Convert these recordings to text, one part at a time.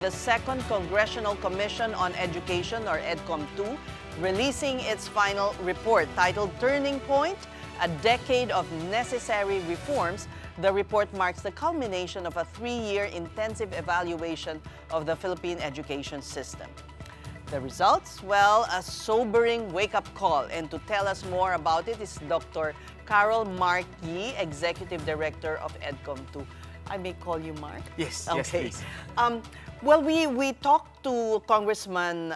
The Second Congressional Commission on Education, or Edcom 2, releasing its final report titled Turning Point, a Decade of Necessary Reforms. The report marks the culmination of a 3-year intensive evaluation of the Philippine education system. The results? Well, a sobering wake-up call. And to tell us more about it is Dr. Karol Yi, Executive Director of Edcom 2. I may call you Mark? Yes, okay. yes, please. Well, we talked to Congressman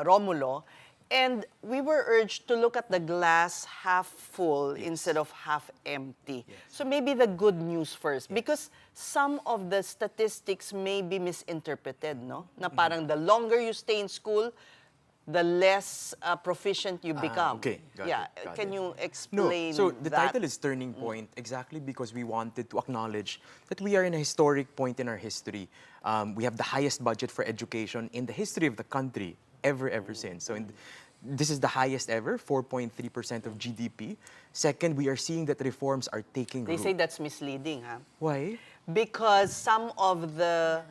Romulo, and we were urged to look at the glass half full instead of half empty. Yes. So maybe the good news first, because some of the statistics may be misinterpreted, no? Na parang the longer you stay in school, the less proficient you become. Okay, got it. Can you explain so the that? title is Turning Point exactly because we wanted to acknowledge that we are in a historic point in our history. We have the highest budget for education in the history of the country ever since. So this is the highest ever, 4.3% of GDP. Second, we are seeing that reforms are taking root. They say that's misleading, huh? Why? Because some of the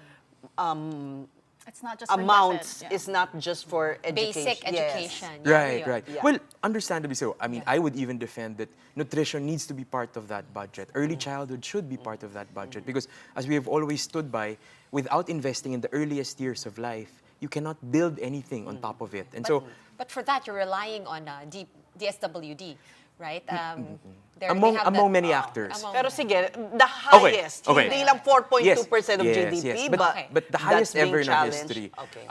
it's not just for amounts deficit, is not just for education. basic Yes. education. Right. Yeah. Well, understandably so. I mean, I would even defend that nutrition needs to be part of that budget. Early childhood should be part of that budget because, as we have always stood by, without investing in the earliest years of life, you cannot build anything on top of it. And But for that, you're relying on DSWD, right? among many actors. Pero sige, the highest, Okay. hindi lang 4.2% of Yes, GDP, yes. but the highest that's being ever in our challenged. history. Okay.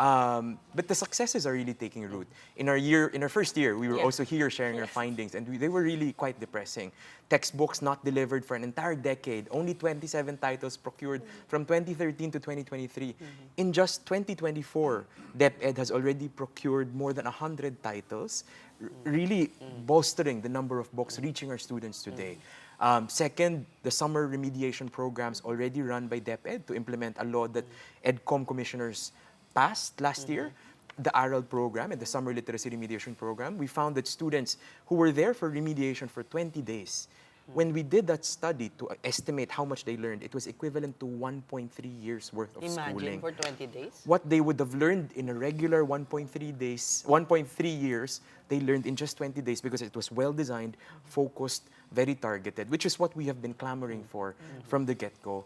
But the successes are really taking root. In our first year, we were also here sharing our findings, and they were really quite depressing. Textbooks not delivered for an entire decade, only 27 titles procured from 2013 to 2023. In just 2024, DepEd has already procured more than 100 titles, really bolstering the number of books reaching our students today. Second, the summer remediation programs already run by DepEd to implement a law that Edcom commissioners passed last year. The ARAL program and the summer literacy remediation program, we found that students who were there for remediation for 20 days, when we did that study to estimate how much they learned, it was equivalent to 1.3 years worth of schooling. Imagine for 20 days. What they would have learned in a regular 1.3 years, they learned in just 20 days because it was well-designed, focused, very targeted, which is what we have been clamoring for from the get-go.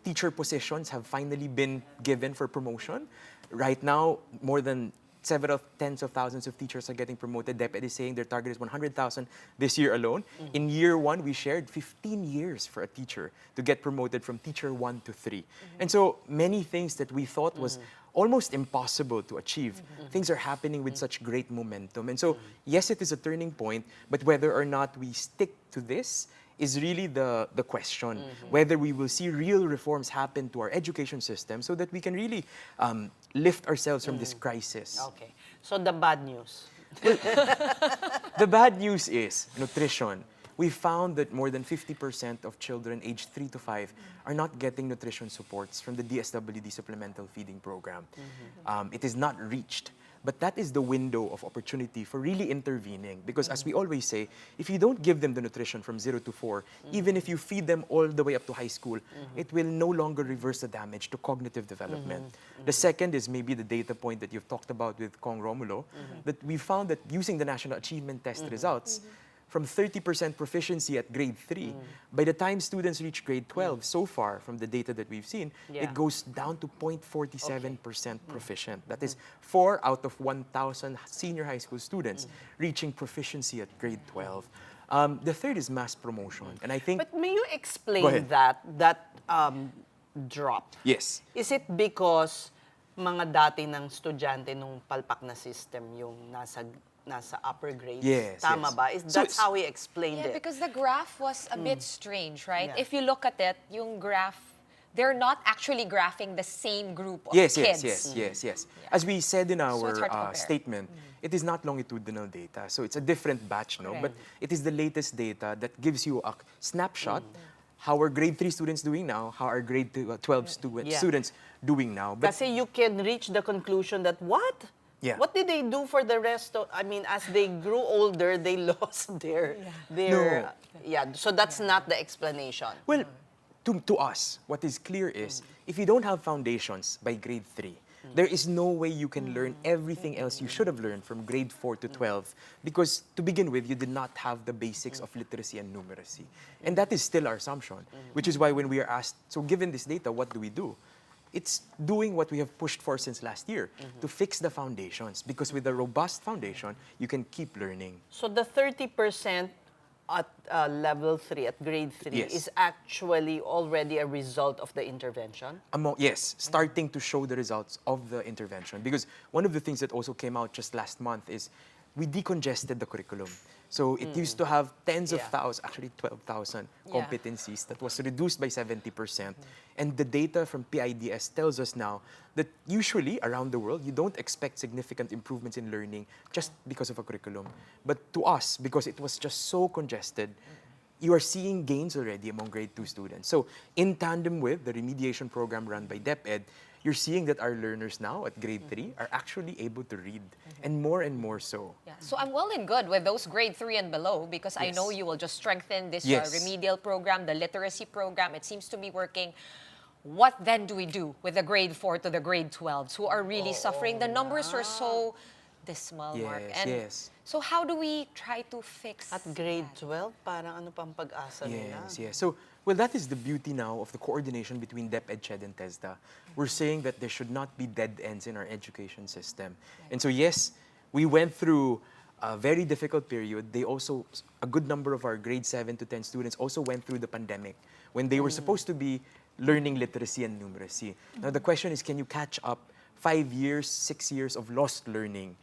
Teacher positions have finally been given for promotion. Right now, more than several tens of thousands of teachers are getting promoted. DepEd is saying their target is 100,000 this year alone. In year one, we shared 15 years for a teacher to get promoted from teacher 1 to 3. And so many things that we thought was almost impossible to achieve, things are happening with such great momentum. And so, yes, it is a turning point, but whether or not we stick to this is really the question, whether we will see real reforms happen to our education system so that we can really lift ourselves from this crisis. Okay. So the bad news. The bad news is nutrition. We found that more than 50% of children aged 3 to 5 are not getting nutrition supports from the DSWD supplemental feeding program. It is not reached. But that is the window of opportunity for really intervening. Because as we always say, if you don't give them the nutrition from 0 to 4, even if you feed them all the way up to high school, it will no longer reverse the damage to cognitive development. The second is maybe the data point that you've talked about with Kong Romulo, that we found that using the National Achievement Test results, from 30% proficiency at grade 3, by the time students reach grade 12, so far from the data that we've seen, it goes down to 0.47% proficient. That is 4 out of 1,000 senior high school students reaching proficiency at grade 12. The third is mass promotion. And I think... But may you Go explain ahead. that drop? Yes. Is it because mga dati ng estudyante nung palpak na system yung nasa upper grades? Yes, Tama yes. ba? That's So how he explained Yeah, it. because the graph was a bit strange, right? Yeah. If you look at it, yung graph, they're not actually graphing the same group of Yes. kids. As we said in So it's hard to our compare. statement, it is not longitudinal data. So it's a different batch, no? Correct. But it is the latest data that gives you a snapshot how are grade 3 students doing now, how are grade 12 students doing now. But Kasi you can reach the conclusion that what? Yeah. What did they do for the rest of, I mean, as they grew older, they lost their No. yeah, so that's not the explanation. Well, to us, what is clear is if you don't have foundations by grade 3, there is no way you can learn everything else you should have learned from grade 4 to 12 because to begin with, you did not have the basics of literacy and numeracy. And that is still our assumption, which is why when we are asked, so given this data, what do we do? It's doing what we have pushed for since last year, to fix the foundations. Because with a robust foundation, you can keep learning. So the 30% at level 3, at grade 3, Yes. is actually already a result of the intervention? Yes, starting to show the results of the intervention. Because one of the things that also came out just last month is we decongested the curriculum. So it used to have tens of Yeah. thousands, actually 12,000 Yeah. competencies that was reduced by 70%. And the data from PIDS tells us now that usually around the world, you don't expect significant improvements in learning just because of a curriculum. But to us, because it was just so congested, you are seeing gains already among grade 2 students. So in tandem with the remediation program run by DepEd, you're seeing that our learners now at grade 3 are actually able to read, and more so. Yeah. So I'm well and good with those grade 3 and below because I Yes. know you will just strengthen this Yes. remedial program, the literacy program. It seems to be working. What then do we do with the grade 4 to the grade 12s who are really suffering? The numbers are so dismal, Mark. Yes, And yes. so how do we try to fix At grade that? 12, parang ano pang pag-asa nila? Yes. So, well, that is the beauty now of the coordination between DepEd, CHED, and TESDA. We're saying that there should not be dead ends in our education system. And so, yes, we went through a very difficult period. They also, a good number of our grade 7 to 10 students also went through the pandemic when they were supposed to be learning literacy and numeracy. Now, the question is, can you catch up 5 years, 6 years of lost learning?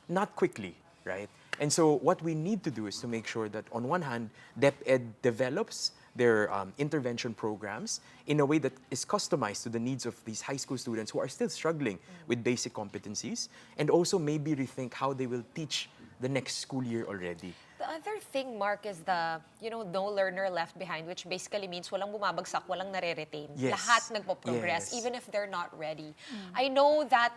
Not quickly, right? And so what we need to do is to make sure that on one hand, DepEd develops their intervention programs in a way that is customized to the needs of these high school students who are still struggling with basic competencies, and also maybe rethink how they will teach the next school year already. The other thing, Mark, is the, no learner left behind, which basically means walang bumabagsak, walang nare-retain. Yes. Lahat nagpo-progress, Yes. even if they're not ready. I know that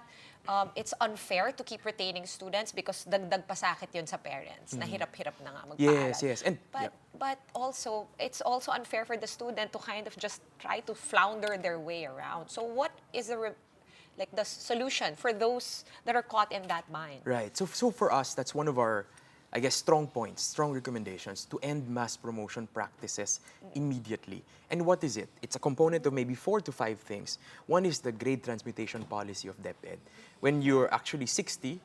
it's unfair to keep retaining students because dagdag pasakit yun sa parents. Nahirap-hirap na nga magpaaral. Yes. And But also, it's also unfair for the student to kind of just try to flounder their way around. So what is the solution for those that are caught in that bind? Right. So for us, that's one of our, I guess, strong points, strong recommendations to end mass promotion practices immediately. And what is it? It's a component of maybe 4 to 5 things. One is the grade transmutation policy of DepEd. When you're actually 60,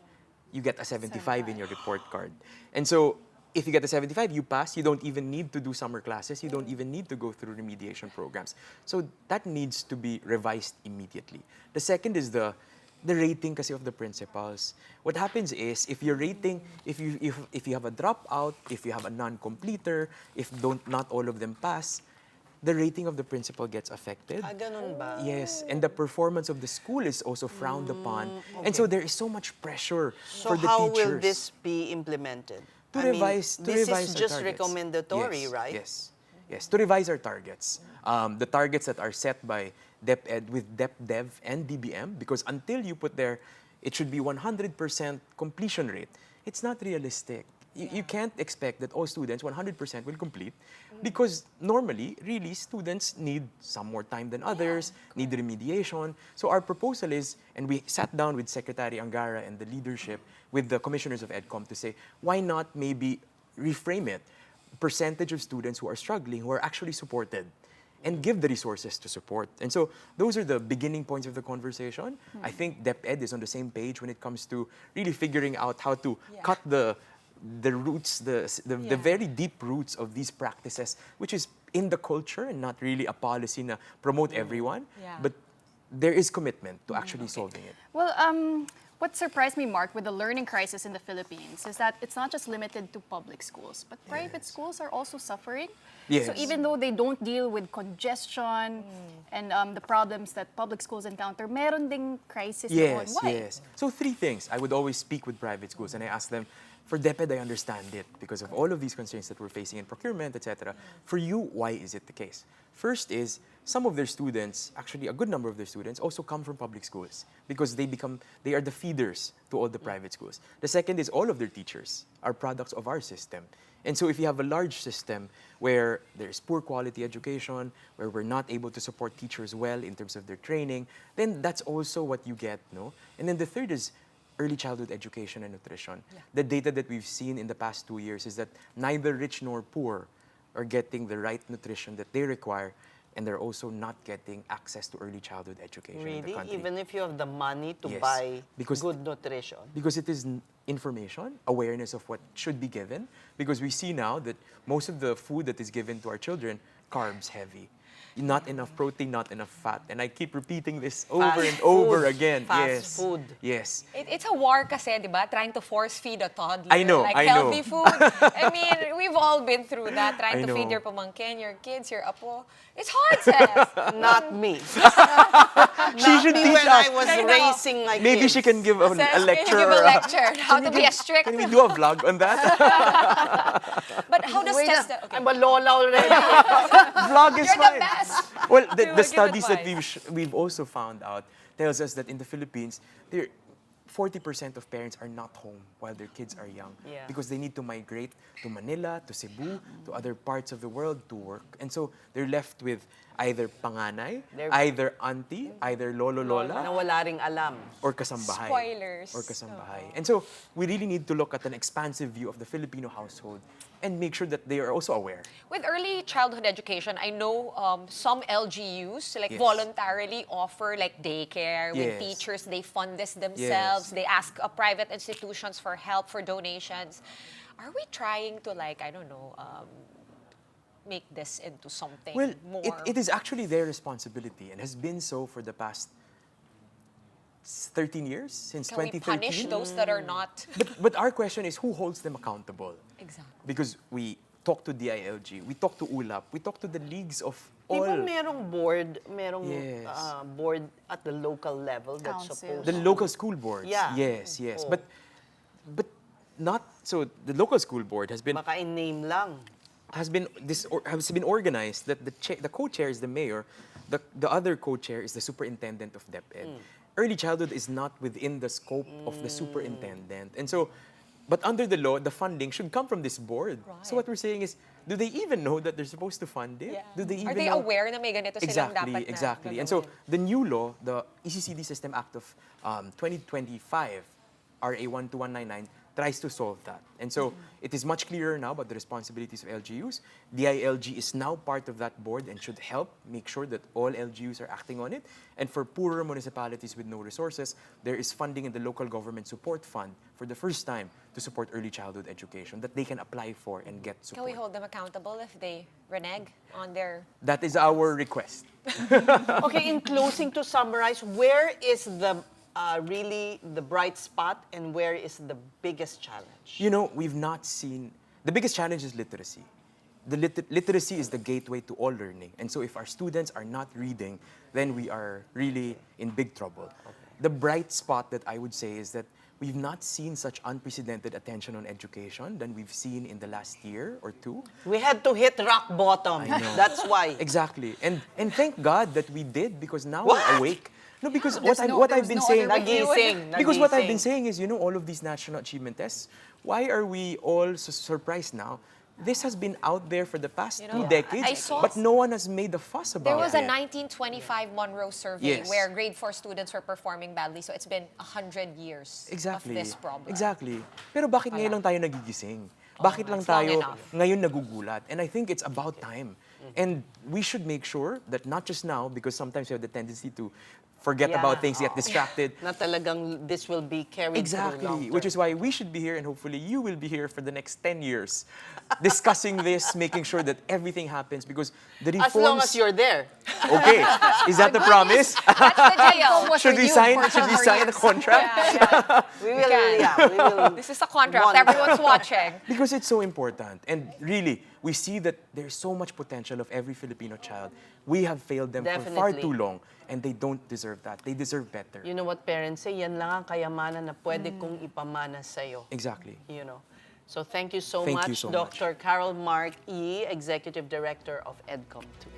you get a 75 in your report card. And so if you get a 75, you pass. You don't even need to do summer classes. You don't even need to go through remediation programs. So that needs to be revised immediately. The second is the rating kasi of the principals. What happens is if you're rating, if you have a dropout, if you have a non-completer, if not all of them pass, the rating of the principal gets affected. Ah, ganun ba? Yes, and the performance of the school is also frowned upon. And so there is so much pressure So for the how teachers. will this be implemented? To I mean, revise this our is just targets. recommendatory, Yes, right? Yes, to revise our targets. The targets that are set by DepEd with DepDev and DBM, because until you put there, it should be 100% completion rate. It's not realistic. You can't expect that all students 100% will complete because normally, really, students need some more time than others, need remediation. So our proposal is, and we sat down with Secretary Angara and the leadership with the commissioners of Edcom to say, why not maybe reframe it? Percentage of students who are struggling, who are actually supported, and give the resources to support. And so those are the beginning points of the conversation. I think DepEd is on the same page when it comes to really figuring out how to cut the roots, the very deep roots of these practices, which is in the culture and not really a policy na promote everyone. Yeah. But there is commitment to actually solving it. Well, what surprised me, Mark, with the learning crisis in the Philippines is that it's not just limited to public schools, but private schools are also suffering. Yes. So even though they don't deal with congestion and the problems that public schools encounter, meron ding crisis doon. Yes, Why? yes. So 3 things. I would always speak with private schools and I ask them, For DepEd, I understand it because of all of these constraints that we're facing in procurement, etc. For you, why is it the case? First is, some of their students, actually a good number of their students, also come from public schools because they are the feeders to all the private schools. The second is, all of their teachers are products of our system. And so if you have a large system where there's poor quality education, where we're not able to support teachers well in terms of their training, then that's also what you get, no? And then the third is early childhood education and nutrition. The data that we've seen in the past 2 years is that neither rich nor poor are getting the right nutrition that they require, and they're also not getting access to early childhood education in the Really? country. Even if you have the money to Yes, buy because- good nutrition? Because it is information, awareness of what should be given. Because we see now that most of the food that is given to our children, carbs heavy. Not enough protein, not enough fat. And I keep repeating this over Fast and over food. again. Fast Yes. food. Yes. It's a war kasi, di ba? Trying to force feed a toddler. I know, Like I know. healthy food. I mean, we've all been through that. Trying I to feed know. your pamangkin, your kids, your apo. It's hard, sis. Not me. She should Me teach when us. I was I know. raising my Maybe kids. she can give a Sis, lecture. Can you give a lecture on how to be a strict? Can we do a vlog on that? But how does Wait, test? Okay. I'm a lola already. Vlog is You're fine. the best. Well, to the give studies that advice. we've also found out tells us that in the Philippines, 40% of parents are not home while their kids are young Yeah. because they need to migrate to Manila, to Cebu, to other parts of the world to work. And so they're left with either panganay, They're- either auntie, either lolo Na lola, wala ring alam. or kasambahay. Spoilers. Or kasambahay. And so we really need to look at an expansive view of the Filipino household and make sure that they are also aware. With early childhood education, I know some LGUs like Yes. voluntarily offer like daycare with Yes. teachers. They fund this themselves. Yes. They ask private institutions for help, for donations. Are we trying to like, I don't know, make this into something Well, more? it is actually their responsibility and has been so for the past 13 years, since Can we 2013. punish those that are not? But our question is, who holds them accountable? Exactly. Because we talk to DILG, we talk to ULAP, we talk to the leagues of Di all ba merong board, Yes. board at the local level that's Council. supposed the local school boards. Yeah. Yes, yes. Oh. But not so. The local school board has been Baka in-name lang. has been organized that the co-chair is the mayor, the other co-chair is the superintendent of DepEd. Early childhood is not within the scope of the superintendent, and so, but under the law, the funding should come from this board. So what we're saying is, do they even know that they're supposed to fund it? Yeah. Do they even Are they know? aware na may ganito silang dapat na Exactly. And so gagawin? the new law, the ECCD System Act of 2025, RA 12199, tries to solve that. And so it is much clearer now about the responsibilities of LGUs. DILG is now part of that board and should help make sure that all LGUs are acting on it. And for poorer municipalities with no resources, there is funding in the Local Government Support Fund for the first time to support early childhood education that they can apply for and get Can support. we hold them accountable if they renege on their? That is our request. Okay, in closing, to summarize, where is the really the bright spot and where is the biggest challenge? You know, we've not seen, the biggest challenge is literacy. The literacy is the gateway to all learning. And so if our students are not reading, then we are really in big trouble. The bright spot that I would say is that we've not seen such unprecedented attention on education than we've seen in the last year or two. We had to hit rock bottom. I know. That's why. Exactly. And thank God that we did, because now What? we're awake. No, because there's what no- I've there's been no saying, other way to do it. Nagising. because what I've been nagising. saying is, you know, all of these national achievement tests, why are we all so surprised now? This has been out there for the past You know, 2 decades, I saw- but no one has made a fuss about There was a it. 1925 Monroe survey Yes. where grade 4 students were performing badly. So it's been 100 years Exactly. of this problem. Exactly. Pero bakit ngayon lang tayo nagigising? Bakit lang it's long tayo enough. ngayon nagugulat? And I think it's about time. And we should make sure that not just now, because sometimes we have the tendency to forget Yeah. about things, get distracted. Na talagang this will be carried through long Exactly, term. which is why we should be here, and hopefully you will be here for the next 10 years, discussing this, making sure that everything happens, because the reforms... As long as you're there. Okay, is that the promise? That's the deal. Was Should for we you sign? for Should we 4 sign a years. contract? We will, can. yeah, we will. This is a contract. One. Everyone's watching. Because it's so important. And really, we see that there's so much potential of every Filipino child. We have failed them for far Definitely. too long, and they don't deserve that. They deserve better. You know what parents say? Yan lang ang kayamanan na pwede kong ipamana sa'yo. Exactly. You know. So thank you so Thank much, you so much. Dr. Karol Mark E., Executive Director of Edcom 2.